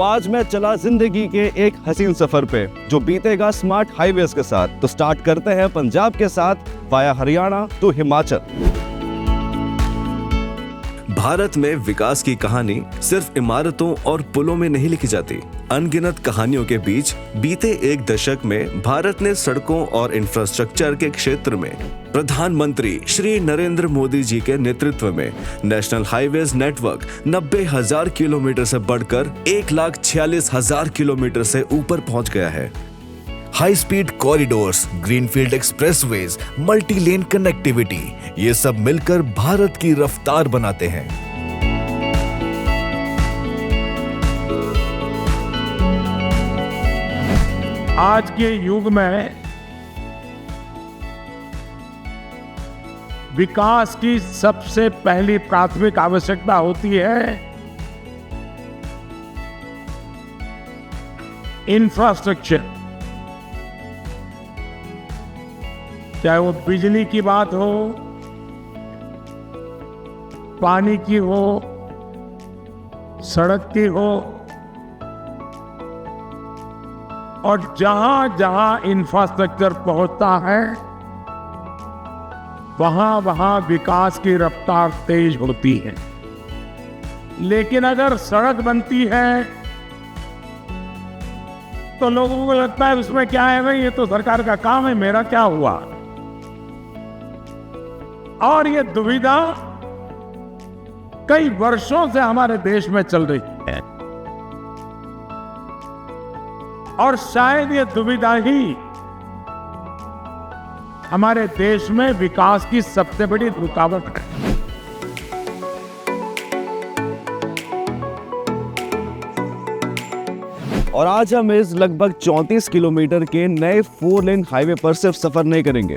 आज मैं चला जिंदगी के एक हसीन सफर पे जो बीतेगा स्मार्ट हाईवेज के साथ। तो स्टार्ट करते हैं पंजाब के साथ वाया हरियाणा टू हिमाचल। भारत में विकास की कहानी सिर्फ इमारतों और पुलों में नहीं लिखी जाती। अनगिनत कहानियों के बीच बीते एक दशक में भारत ने सड़कों और इंफ्रास्ट्रक्चर के क्षेत्र में प्रधानमंत्री श्री नरेंद्र मोदी जी के नेतृत्व में नेशनल हाईवेज नेटवर्क 90,000 किलोमीटर से बढ़कर 1,46,000 किलोमीटर से ऊपर पहुंच गया है। High speed corridors, greenfield expressways, multi lane connectivity, ये सब मिलकर भारत की रफ्तार बनाते हैं। आज के युग में विकास की सबसे पहली प्राथमिक आवश्यकता होती है इंफ्रास्ट्रक्चर। चाहे वो बिजली की बात हो, पानी की हो, सड़क की हो, और जहां जहां इंफ्रास्ट्रक्चर पहुंचता है वहां वहां विकास की रफ्तार तेज होती है। लेकिन अगर सड़क बनती है तो लोगों को लगता है उसमें क्या है भाई, ये तो सरकार का काम है, मेरा क्या हुआ। और ये दुविधा कई वर्षों से हमारे देश में चल रही है और शायद ये दुविधा ही हमारे देश में विकास की सबसे बड़ी रुकावट है। और आज हम इस लगभग 34 किलोमीटर के नए 4 लेन हाईवे पर सिर्फ सफर नहीं करेंगे,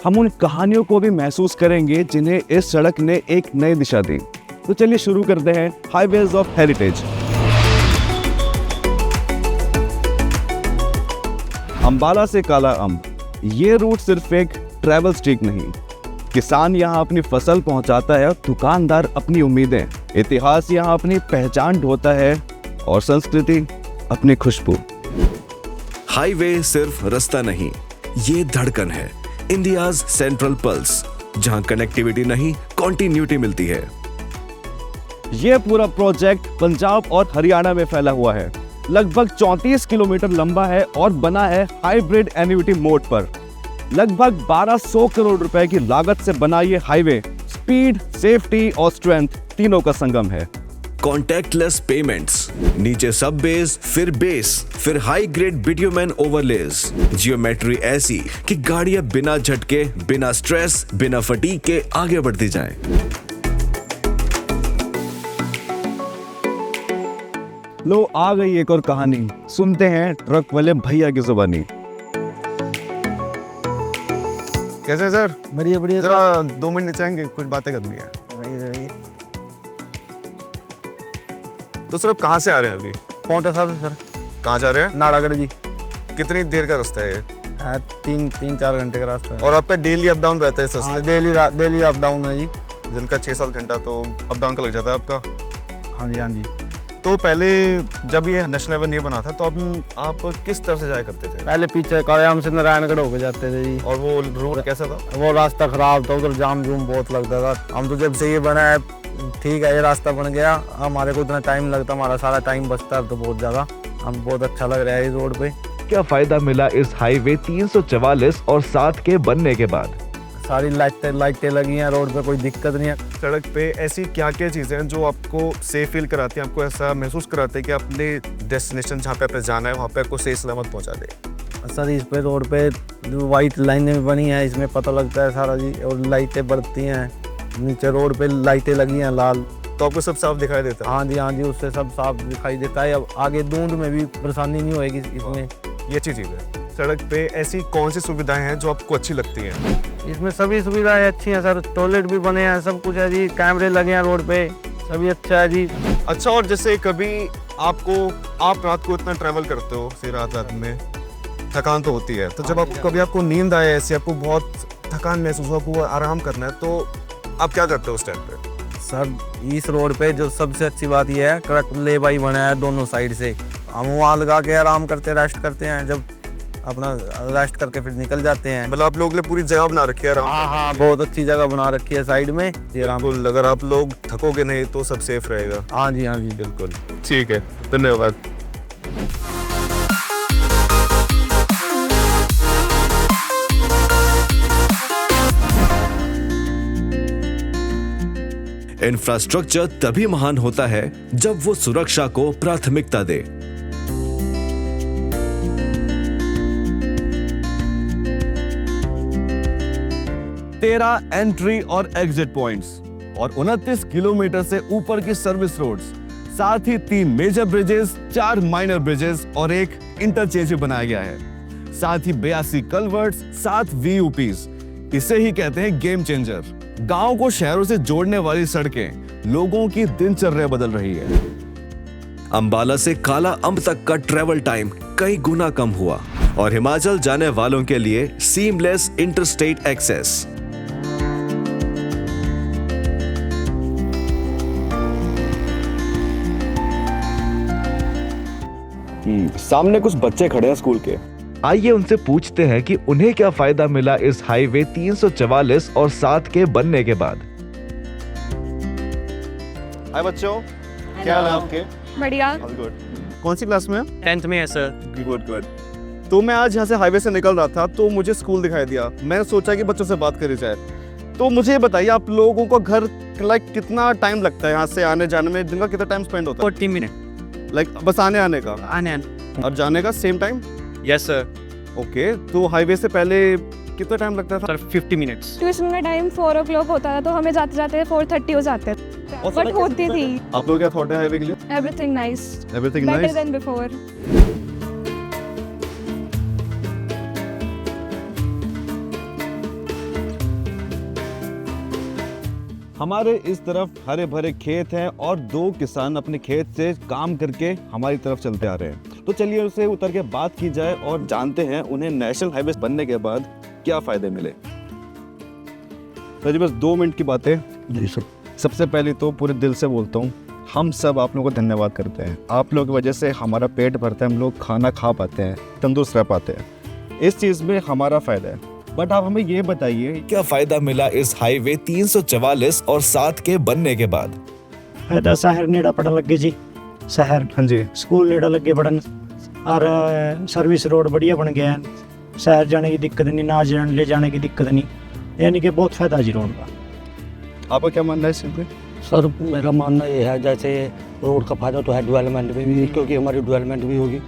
हम उन कहानियों को भी महसूस करेंगे जिन्हें इस सड़क ने एक नई दिशा दी। तो चलिए शुरू करते हैं हाईवेज ऑफ हेरिटेज। अंबाला से काला अम्ब, ये रूट सिर्फ एक ट्रैवल स्ट्रीक नहीं, किसान यहाँ अपनी फसल पहुँचाता है और दुकानदार अपनी उम्मीदें। इतिहास यहाँ अपनी पहचान ढोता है और संस्कृति अपनी खुशबू। हाईवे सिर्फ रास्ता नहीं, ये धड़कन है, इंडियाज सेंट्रल पल्स, जहां कनेक्टिविटी नहीं कॉन्टिन्यूटी मिलती है। ये पूरा प्रोजेक्ट पंजाब और हरियाणा में फैला हुआ है, लगभग 34 किलोमीटर लंबा है और बना है हाइब्रिड एन्युटी मोड पर। लगभग 1200 करोड़ रुपए की लागत से बना ये हाईवे स्पीड, सेफ्टी और स्ट्रेंथ तीनों का संगम है। कॉन्टैक्टलेस पेमेंट्स, नीचे सब बेस, फिर हाई ग्रेड बिट्यूमेन ओवरलेज, जियोमेट्री ऐसी कि गाड़ियां बिना झटके, बिना स्ट्रेस, बिना फटीग के आगे बढ़ती जाएं। लो आ गई एक और कहानी, सुनते हैं ट्रक वाले भैया की जुबानी। कैसे सर? बढ़िया बढ़िया। जरा 2 मिनट चाहेंगे, कुछ बातें करनी है। तो सर आप कहाँ से आ रहे हैं अभी? पौंटा साहब से सर। कहाँ जा रहे हैं? नाड़ागढ़ जी। कितनी देर का रास्ता है ये? 3-4 घंटे का रास्ता है। और आपका डेली अप डाउन रहता है सर? हाँ, डेली अप डाउन है जी। दिन का 6-7 घंटा तो अप डाउन का लग जाता है आपका? हाँ जी हाँ जी। तो पहले जब ये नेशनल हाईवे नहीं बना था तो अब आप किस तरफ से जाया करते थे? पहले पीछे कायाम से नारायणगढ़ होकर जाते थे जी। और वो रोड कैसा था? वो रास्ता खराब था, उधर जाम जूम बहुत लगता था। हम तो जब से ये बना है, ठीक है, ये रास्ता बन गया, हमारे को इतना टाइम लगता, हमारा सारा टाइम बचता है, तो बहुत ज्यादा हम बहुत अच्छा लग रहा है इस रोड पे। क्या फायदा मिला इस हाईवे 344 और 7 के बनने के बाद? सारी लाइटें लगी हैं रोड पे, कोई दिक्कत नहीं है। सड़क पे ऐसी क्या क्या चीजें हैं जो आपको सेफ फील कराती हैं, आपको ऐसा महसूस कराते हैं कि अपने डेस्टिनेशन जहाँ पे आपने जाना है वहाँ पे आपको सही सलामत पहुँचा दे? सर इस पे रोड पे वाइट लाइनें बनी हैं, इसमें पता लगता है सारा जी, और लाइटें बढ़ती हैं। नीचे रोड पे लाइटें लगी हैं लाल, तो आपको सब साफ दिखाई देता है? हाँ जी, उससे सब साफ दिखाई देता है। अब आगे धुंध में भी परेशानी नहीं होएगी इसमें। ये अच्छी चीज़ है। सड़क पे ऐसी कौन सी सुविधाएं हैं जो आपको अच्छी लगती हैं? इसमें सभी सुविधाएं अच्छी हैं सर, टॉयलेट भी बने हैं, सब कुछ है जी, कैमरे लगे हैं रोड पे, सभी अच्छा है जी। अच्छा, और जैसे कभी आप रात को इतना ट्रैवल करते हो, फिर रात में थकान तो होती है, तो जब कभी आपको नींद आए, ऐसे आपको बहुत थकान महसूस हो, आपको आराम करना है, तो आप क्या करते हो उस टाइम पे? सर इस रोड पे जो सबसे अच्छी बात यह है, करेक्ट ले बाई बना है दोनों साइड से, हम वहाँ लगा के आराम करते रेस्ट करते हैं, जब अपना रेस्ट करके फिर निकल जाते हैं। मतलब आप लोगों के लिए पूरी जगह बना रखी है आराम हाँ हाँ, बहुत अच्छी जगह बना रखी है साइड में ये आराम। बिल्कुल, अगर आप लोग थकोगे नहीं तो सब सेफ रहेगा। हाँ जी, हाँ जी। बिल्कुल, ठीक है, धन्यवाद। इंफ्रास्ट्रक्चर तभी महान होता है जब वो सुरक्षा को प्राथमिकता दे। तेरह एंट्री और एग्जिट पॉइंट्स और 29 किलोमीटर से ऊपर की सर्विस रोड्स, साथ ही 3 मेजर ब्रिजेस, 4 माइनर ब्रिजेस और एक इंटरचेंज भी बनाया गया है। साथ ही 82 कलवर्ट्स, 7 VUPs। इसे ही कहते हैं गेम चेंजर। गांव को शहरों से जोड़ने वाली सड़कें लोगों की दिनचर्या बदल रही है। अंबाला से काला अम्ब तक का ट्रेवल टाइम कई गुना कम हुआ और हिमाचल जाने वालों के लिए सीमलेस इंटरस्टेट एक्सेस। सामने कुछ बच्चे खड़े हैं स्कूल के। आइए उनसे पूछते हैं कि उन्हें क्या फायदा मिला इस हाईवे 344 और 7 के बनने के बाद। हाय बच्चों, क्या हाल है आपके? बढ़िया। गुड। कौन सी क्लास में? 10th में है सर। Good good. तो मैं आज यहाँ से हाईवे से निकल रहा था तो मुझे स्कूल दिखाई दिया। मैंने सोचा कि बच्चों से बात करी जाए। तो मुझे ये बताइए, आप लोगों को घर लाइक कितना टाइम लगता है यहाँ से आने जाने में? दिन का कितना टाइम स्पेंड होता है? 40 मिनट लाइक बस आने आने का आने। और जाने का same time? Yes sir. Okay, तो हाईवे से पहले कितना टाइम लगता था? Sir 50 minutes. ट्यूशन का टाइम 4 o'clock होता था तो हमें जाते जाते 4:30 हो जाते थे। बट होती थी। आप लोग क्या थॉट है हाईवे के लिए? Everything nice, everything better nice. Then before. हमारे इस तरफ हरे भरे खेत हैं और 2 किसान अपने खेत से काम करके हमारी तरफ चलते आ रहे हैं। तो चलिए उसे उतर के बात की जाए और जानते हैं उन्हें नेशनल हाईवे बनने के बाद क्या फायदे मिले। तो जी बस 2 मिनट की बात है जी सर। सबसे पहले तो पूरे दिल से बोलता हूँ, हम सब आप लोगों को धन्यवाद करते हैं। आप लोगों की वजह से हमारा पेट भरता है, हम लोग खाना खा पाते हैं, तंदुरुस्त रह पाते हैं। इस चीज़ में हमारा फ़ायदा है। बट आप हमें ये बताइए क्या फायदा मिला इस हाईवे 344 और 7 के बनने के बाद? फायदा शहर नेड़ा पड़न लगे जी। शहर हाँ जी स्कूल नेड़ा लगे पड़न और सर्विस रोड बढ़िया बन गया है। शहर जाने की दिक्कत नहीं, ना ले जाने की दिक्कत नहीं, यानी कि बहुत फायदा जी रोड का। आपका क्या मानना है इस चीज़ में? सर मेरा मानना ये है, जैसे रोड का फायदा तो है डेवलपमेंट में भी, क्योंकि हमारी डेवलपमेंट भी होगी।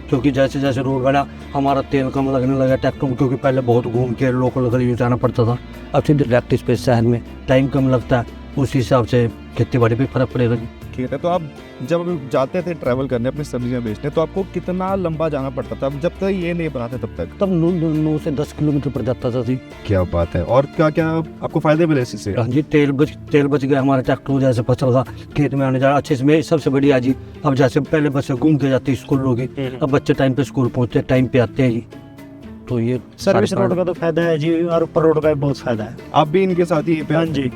क्योंकि जैसे जैसे रोड बना हमारा तेल कम लगने लगा ट्रैक्टर में, क्योंकि पहले बहुत घूम के लोकल गली जाना पड़ता था। अब सीधे डायरेक्ट स्पेस शहर में टाइम कम लगता है, उस हिसाब से खेती बाड़ी भी फर्क पड़ेगा जी। ठीक है, तो आप जब जाते थे ट्रैवल करने अपनी सब्जियां बेचने तो आपको कितना लंबा जाना पड़ता था जब तक ये नहीं बनाते तब तक? तब 9 से 10 किलोमीटर पड़ जाता था जी। क्या बात है। और क्या क्या आपको फायदे मिले इससे? हाँ जी, तेल बच गया हमारा ट्रैक्टर, जैसे फसल का खेत में आने जाना अच्छे से। में सबसे बढ़िया जी, अब जैसे पहले बच्चे घूम के जाते स्कूल लोग, अब बच्चे टाइम पे स्कूल पहुँचते, टाइम पे आते हैं जी। तो ये सर्विस रोड का तो फायदा है जी, और ऊपर रोड का भी बहुत फायदा है। आप भी इनके साथ ही? हाँ जी,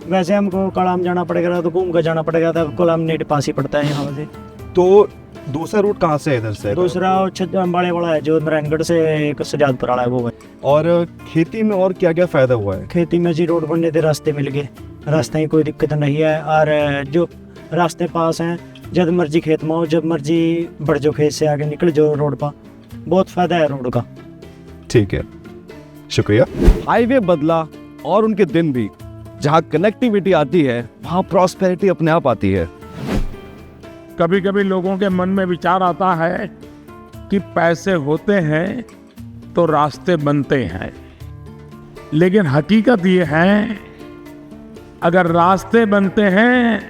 वैसे हमको कलाम जाना पड़ेगा तो घूम कर जाना पड़ेगा, तो कलाम नेट पास ही पड़ता है यहाँ से। तो दूसरा रूट कहाँ से है इधर से? दूसरा अम्बाड़े वाला है जो नारायणगढ़ से एक सजादपुर वाला है वो है। और खेती में और क्या क्या फायदा हुआ है? खेती में जी रोड बनने से रास्ते मिल गए, रास्ते की कोई दिक्कत नहीं है। और जो रास्ते पास हैं, जब मर्जी खेत में हो, जब मर्जी बढ़ जो खेत से आगे निकल जो रोड पर, बहुत फायदा है रोड का। ठीक है, शुक्रिया। हाईवे बदला और उनके दिन भी। जहाँ कनेक्टिविटी आती है वहाँ प्रॉस्पेरिटी अपने आप आती है। कभी कभी लोगों के मन में विचार आता है कि पैसे होते हैं तो रास्ते बनते हैं, लेकिन हकीकत ये है अगर रास्ते बनते हैं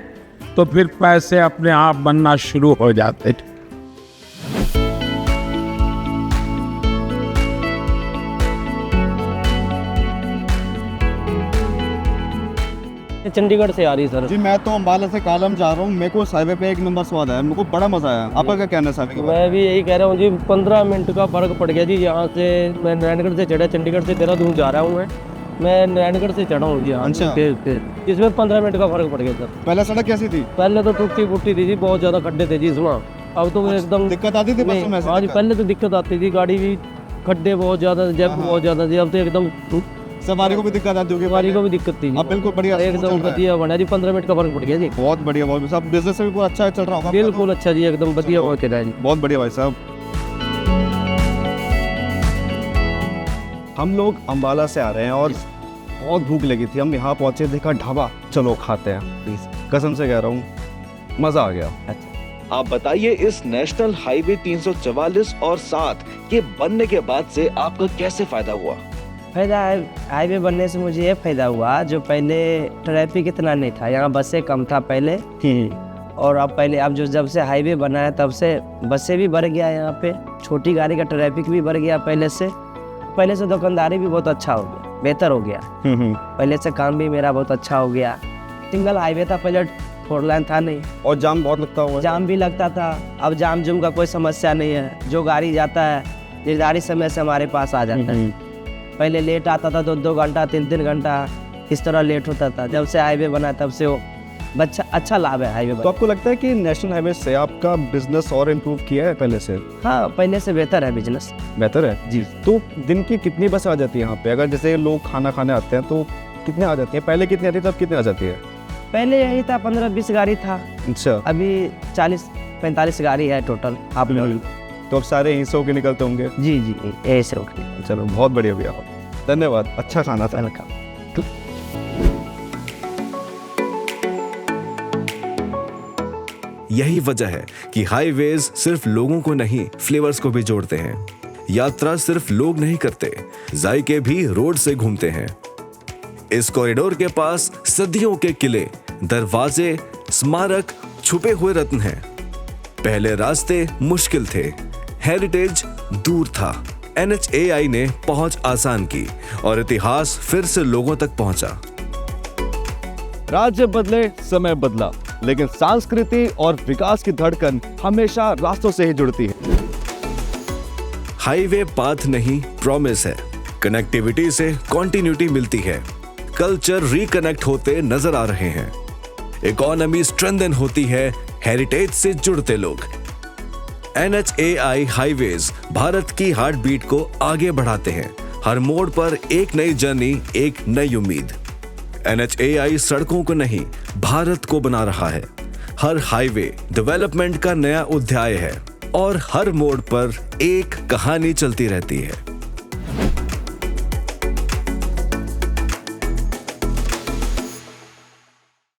तो फिर पैसे अपने आप बनना शुरू हो जाते हैं। चंडीगढ़ से आ रही सर। जी मैं तो अम्बाला से कालम जा रहा हूँ। मेरे को हाईवे पे 1 नंबर स्वाद आया, मेरे को बड़ा मजा आया। आपका क्या कहना है हाईवे के बारे में? मैं भी यही कह रहा हूँ जी, 15 मिनट का फर्क पड़ गया जी। यहाँ से मैं नारायणगढ़ से चढ़ा, चंडीगढ़ से देहरादून जा रहा हूँ मैं नारायणगढ़ से चढ़ा हूँ जी। अच्छा। इसमें 15 मिनट का फर्क पड़ गया सर। पहले सड़क कैसी थी? पहले तो टूटी फूटी थी जी, बहुत ज़्यादा खड्डे थे जी इसमें। अब तो एकदम दिक्कत आती थी बसों में ऐसे? आज पहले तो दिक्कत आती थी, गाड़ी भी खड्डे बहुत ज़्यादा, जैप बहुत ज़्यादा थी। अब तो एकदम सवारी को भी दिक्कत आती होगी? सवारी को भी दिक्कत थी। अब बिल्कुल बढ़िया एकदम बढ़िया बना जी, 15 मिनट का फर्क पड़ गया जी। बहुत बढ़िया, बहुत सब बिजनेस भी बहुत अच्छा चल रहा होगा? बिल्कुल अच्छा जी, एकदम बढ़िया हो रहा है जी। बहुत बढ़िया भाई साहब। हम लोग अंबाला से आ रहे हैं और बहुत भूख लगी थी। हम यहाँ पहुंचे, देखा ढाबा, चलो खाते हैं। प्लीज, कसम से कह रहा हूँ, मजा आ गया। आप बताइए, इस नेशनल हाईवे 344 और 7 के बनने के बाद से आपका कैसे फायदा हुआ? फायदा हाईवे बनने से मुझे ये फायदा हुआ, जो पहले ट्रैफिक इतना नहीं था, यहाँ बसें कम था पहले, और अब जो जब से हाईवे बना है तब से बसें भी बढ़ गया, यहाँ पे छोटी गाड़ी का ट्रैफिक भी बढ़ गया पहले से दुकानदारी भी बहुत अच्छा हो गया, बेहतर हो गया। पहले से काम भी मेरा बहुत अच्छा हो गया। सिंगल हाईवे था पहले, 4 लाइन था नहीं, और जाम बहुत लगता हुआ। जाम भी लगता था, अब जाम जुम का कोई समस्या नहीं है। जो गाड़ी जाता है निर्धारित समय से हमारे पास आ जाता है। पहले लेट आता था, 2-2 घंटा 3-3 घंटा इस तरह लेट होता था। जब से हाईवे बना तब से वो अच्छा लाभ है हाईवे। तो आपको लगता है कि नेशनल हाईवे से आपका बिजनेस और इम्प्रूव किया है पहले से? हाँ, पहले से बेहतर है बिजनेस। बेहतर है जी। तो दिन की कितनी बस आ जाती है यहाँ पे? अगर जैसे लोग खाना खाने आते हैं तो कितने आ जाती है? पहले कितनी आती है, तब कितने आ जाती है? पहले यही था, 15-20 गाड़ी था। अच्छा, अभी 40-45 गाड़ी है टोटल। आप लोग तो अब सारे यहीं से होके निकलते होंगे? जी ऐसे रोकने। चलो, बहुत बढ़िया भैया, धन्यवाद। अच्छा खाना था। वेलकम। यही वजह है कि हाईवेज सिर्फ लोगों को नहीं, फ्लेवर्स को भी जोड़ते हैं। यात्रा सिर्फ लोग नहीं करते, जायके भी रोड से घूमते हैं। इस कॉरिडोर के पास सदियों के किले, दरवाजे, स्मारक, छुपे हुए रत्न हैं। पहले रास्ते मुश्किल थे, हेरिटेज दूर था। NHAI ने पहुंच आसान की और इतिहास फिर से लोगों तक पहुंचा। राज्य बदले, समय बदला, लेकिन संस्कृति और विकास की धड़कन हमेशा रास्तों से ही जुड़ती है। हाईवे पाथ नहीं, प्रॉमिस है। कनेक्टिविटी से कॉन्टिन्यूटी मिलती है, कल्चर रिकनेक्ट होते नजर आ रहे हैं, इकोनॉमी स्ट्रेंथन होती है, हेरिटेज से जुड़ते लोग। NHAI हाईवेज भारत की हार्ट बीट को आगे बढ़ाते हैं। हर मोड़ पर एक नई जर्नी, एक नई उम्मीद। NHAI सड़कों को नहीं, भारत को बना रहा है। हर हाईवे डेवलपमेंट का नया अध्याय है और हर मोड़ पर एक कहानी चलती रहती है।